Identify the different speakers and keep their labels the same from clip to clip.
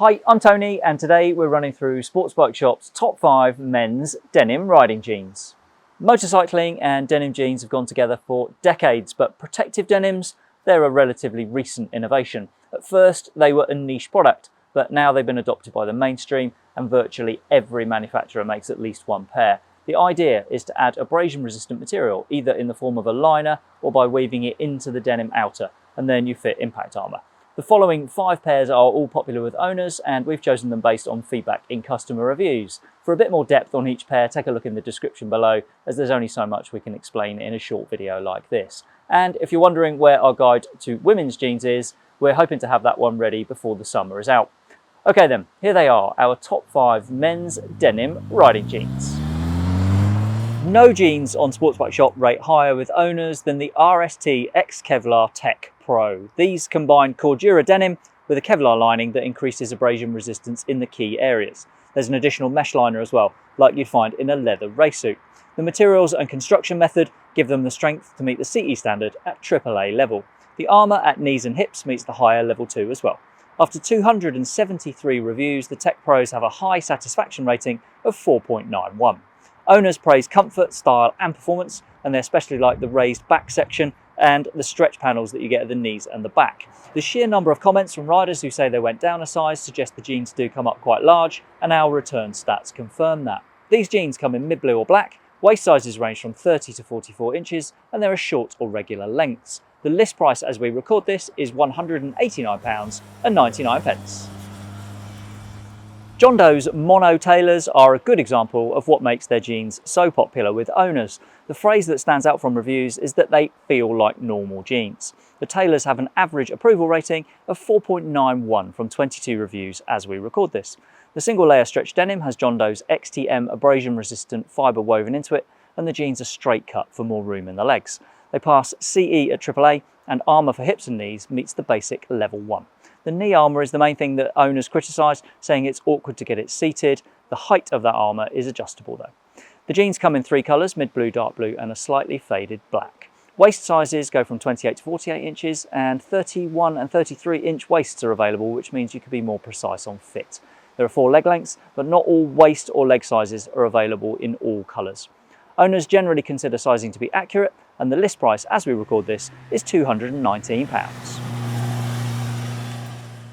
Speaker 1: Hi, I'm Tony, and today we're running through Sports Bike Shop's top 5 men's denim riding jeans. Motorcycling and denim jeans have gone together for decades, but protective denims, they're a relatively recent innovation. At first, they were a niche product, but now they've been adopted by the mainstream, and virtually every manufacturer makes at least one pair. The idea is to add abrasion-resistant material, either in the form of a liner or by weaving it into the denim outer, and then you fit impact armour. The following 5 pairs are all popular with owners, and we've chosen them based on feedback in customer reviews. For a bit more depth on each pair, take a look in the description below, as there's only so much we can explain in a short video like this. And if you're wondering where our guide to women's jeans is, we're hoping to have that one ready before the summer is out. Okay then, here they are, our top 5 men's denim riding jeans. No jeans on Sports Bike Shop rate higher with owners than the RST X-Kevlar Tech Pro. These combine Cordura denim with a Kevlar lining that increases abrasion resistance in the key areas. There's an additional mesh liner as well, like you'd find in a leather race suit. The materials and construction method give them the strength to meet the CE standard at AAA level. The armour at knees and hips meets the higher level 2 as well. After 273 reviews, the Tech Pros have a high satisfaction rating of 4.91. Owners praise comfort, style and performance, and they especially like the raised back section and the stretch panels that you get at the knees and the back. The sheer number of comments from riders who say they went down a size suggest the jeans do come up quite large, and our return stats confirm that. These jeans come in mid blue or black, waist sizes range from 30 to 44 inches, and there are short or regular lengths. The list price as we record this is £189.99. John Doe's mono tailors are a good example of what makes their jeans so popular with owners. The phrase that stands out from reviews is that they feel like normal jeans. The tailors have an average approval rating of 4.91 from 22 reviews as we record this. The single layer stretch denim has John Doe's XTM abrasion resistant fibre woven into it, and the jeans are straight cut for more room in the legs. They pass CE at AAA, and armour for hips and knees meets the basic level 1. The knee armour is the main thing that owners criticise, saying it's awkward to get it seated. The height of that armour is adjustable though. The jeans come in 3 colours, mid blue, dark blue and a slightly faded black. Waist sizes go from 28 to 48 inches, and 31 and 33 inch waists are available, which means you can be more precise on fit. There are 4 leg lengths, but not all waist or leg sizes are available in all colours. Owners generally consider sizing to be accurate, and the list price as we record this is £219.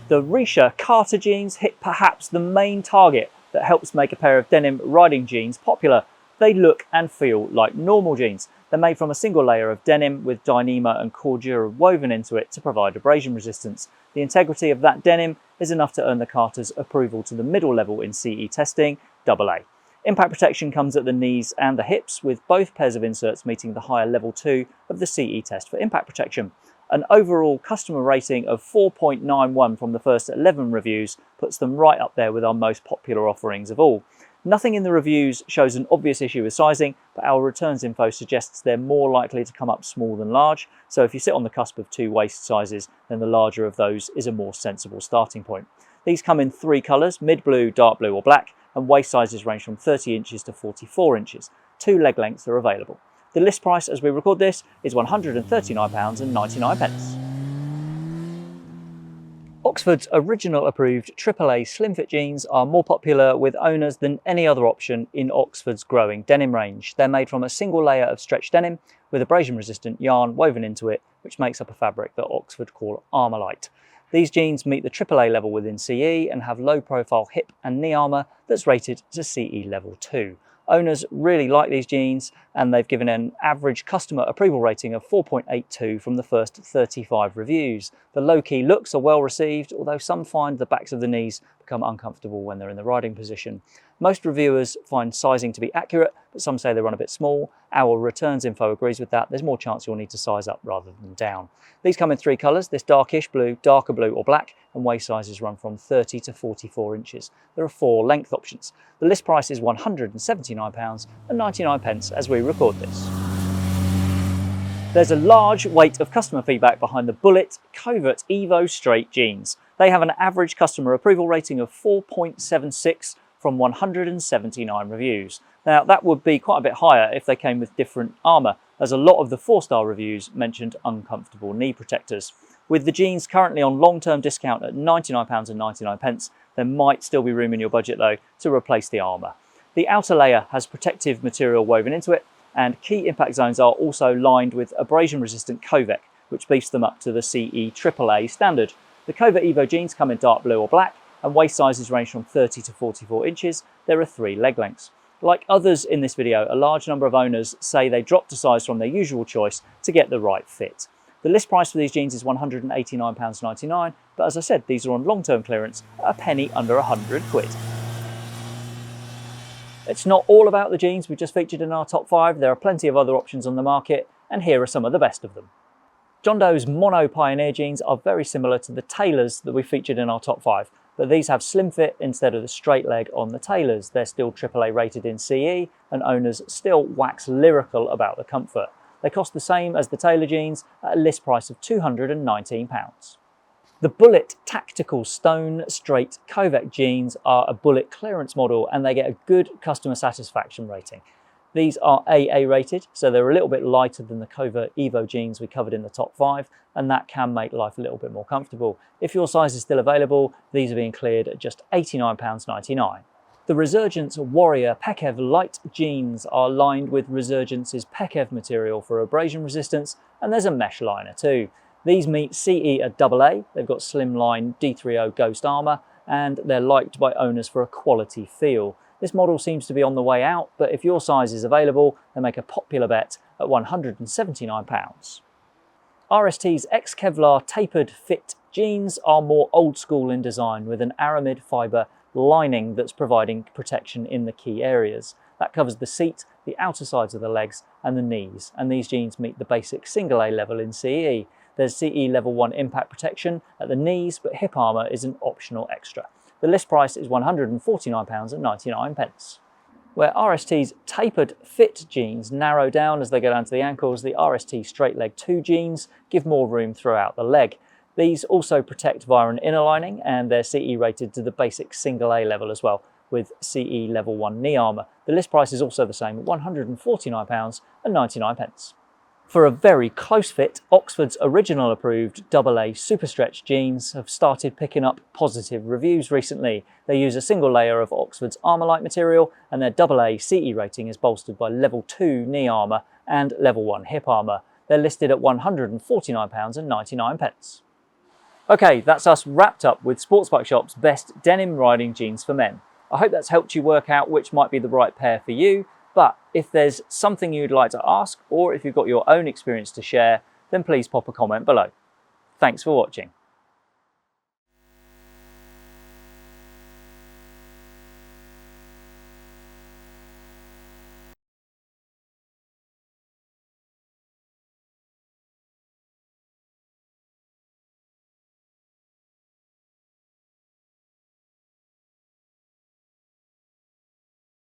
Speaker 1: The Richa Carter jeans hit perhaps the main target that helps make a pair of denim riding jeans popular. They look and feel like normal jeans. They're made from a single layer of denim with Dyneema and Cordura woven into it to provide abrasion resistance. The integrity of that denim is enough to earn the Carters approval to the middle level in CE testing, AA. Impact protection comes at the knees and the hips, with both pairs of inserts meeting the higher level 2 of the CE test for impact protection. An overall customer rating of 4.91 from the first 11 reviews puts them right up there with our most popular offerings of all. Nothing in the reviews shows an obvious issue with sizing, but our returns info suggests they're more likely to come up small than large, so if you sit on the cusp of 2 waist sizes, then the larger of those is a more sensible starting point. These come in 3 colours, mid blue, dark blue or black, and waist sizes range from 30 inches to 44 inches. 2 leg lengths are available. The list price as we record this is £139.99. Oxford's original approved AAA slim fit jeans are more popular with owners than any other option in Oxford's growing denim range. They're made from a single layer of stretch denim with abrasion resistant yarn woven into it, which makes up a fabric that Oxford call Armourlite. These jeans meet the AAA level within CE and have low profile hip and knee armour that's rated to CE level 2. Owners really like these jeans, and they've given an average customer approval rating of 4.82 from the first 35 reviews. The low-key looks are well received, although some find the backs of the knees become uncomfortable when they're in the riding position. Most reviewers find sizing to be accurate, but some say they run a bit small. Our returns info agrees with that. There's more chance you'll need to size up rather than down. These come in 3 colours, this darkish blue, darker blue or black, and waist sizes run from 30 to 44 inches. There are 4 length options. The list price is £179.99 as we record this. There's a large weight of customer feedback behind the Bullet Covert Evo Straight jeans. They have an average customer approval rating of 4.76 from 179 reviews. Now that would be quite a bit higher if they came with different armour, as a lot of the 4-star reviews mentioned uncomfortable knee protectors. With the jeans currently on long-term discount at £99.99, there might still be room in your budget though to replace the armour. The outer layer has protective material woven into it, and key impact zones are also lined with abrasion-resistant Covert, which beefs them up to the CE AAA standard. The Covert Evo jeans come in dark blue or black, and waist sizes range from 30 to 44 inches. There are 3 leg lengths. Like others in this video, a large number of owners say they dropped a size from their usual choice to get the right fit. The list price for these jeans is £189.99, but as I said, these are on long-term clearance at a penny under £100. It's not all about the jeans we just featured in our top 5. There are plenty of other options on the market, and here are some of the best of them. John Doe's Mono Pioneer jeans are very similar to the Taylors that we featured in our top 5, but these have slim fit instead of the straight leg on the Taylors. They're still AAA rated in CE, and owners still wax lyrical about the comfort. They cost the same as the Taylor jeans at a list price of £219. The Bullet Tactical Stone Straight Covert jeans are a Bullet clearance model, and they get a good customer satisfaction rating. These are AA rated, so they're a little bit lighter than the Covert Evo jeans we covered in the top 5, and that can make life a little bit more comfortable. If your size is still available, these are being cleared at just £89.99. The Resurgence Warrior Pekev Light jeans are lined with Resurgence's Pekev material for abrasion resistance, and there's a mesh liner too. These meet CE at AA, they've got slimline D30 Ghost armour, and they're liked by owners for a quality feel. This model seems to be on the way out, but if your size is available, they make a popular bet at £179. RST's X-Kevlar Tapered Fit jeans are more old school in design, with an aramid fibre lining that's providing protection in the key areas. That covers the seat, the outer sides of the legs and the knees, and these jeans meet the basic single A level in CE. There's CE level 1 impact protection at the knees, but hip armour is an optional extra. The list price is £149.99. Where RST's Tapered Fit jeans narrow down as they go down to the ankles, the RST Straight Leg 2 jeans give more room throughout the leg. These also protect via an inner lining, and they're CE rated to the basic single A level as well, with CE level 1 knee armour. The list price is also the same at £149.99. For a very close fit, Oxford's original approved AA Super Stretch jeans have started picking up positive reviews recently. They use a single layer of Oxford's Armour-like material, and their AA CE rating is bolstered by level 2 knee armour and level 1 hip armour. They're listed at £149.99. Okay, that's us wrapped up with Sports Bike Shop's best denim riding jeans for men. I hope that's helped you work out which might be the right pair for you, but if there's something you'd like to ask, or if you've got your own experience to share, then please pop a comment below. Thanks for watching.